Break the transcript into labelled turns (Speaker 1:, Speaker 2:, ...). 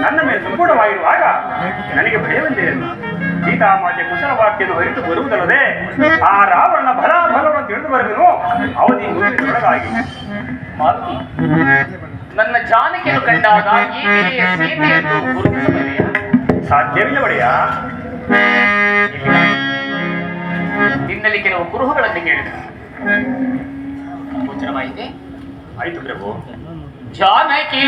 Speaker 1: ನನ್ನ ಮೇಲೆ ಸಂಪೂರ್ಣವಾಗಿರುವಾಗ ನನಗೆ ಭಯವಂತೆ ಸೀತಾಮಾತೆ ಕುಶಲವಾಕ್ಯವನ್ನು ಅರಿತು ಬರುವುದಲ್ಲದೆ ಆ ರಾವಣನ ಬಲವನ್ನು ತಿಳಿದು ಬರಬೇಕು ಅವಧಿ ಮುಗಿದೊಳಗಾಗಿ
Speaker 2: ನನ್ನ ಜಾನಕಿಯನ್ನು ಕಂಡಾಗ ಸೀತೆಯನ್ನು ಗುರುತಿಸಬಲ್ಲೆಯಾ?
Speaker 1: ಸಾಧ್ಯವಿಲ್ಲ ಒಡೆಯ.
Speaker 2: ನಿನ್ನಲ್ಲಿ ಕೆಲವು ಕುರುಹುಗಳನ್ನು ಕೇಳಿದೆ, ಗೋಚರವಾಯಿತೆ.
Speaker 1: ಆಯ್ತು ಪ್ರಭು.
Speaker 2: ಜಾನಕಿ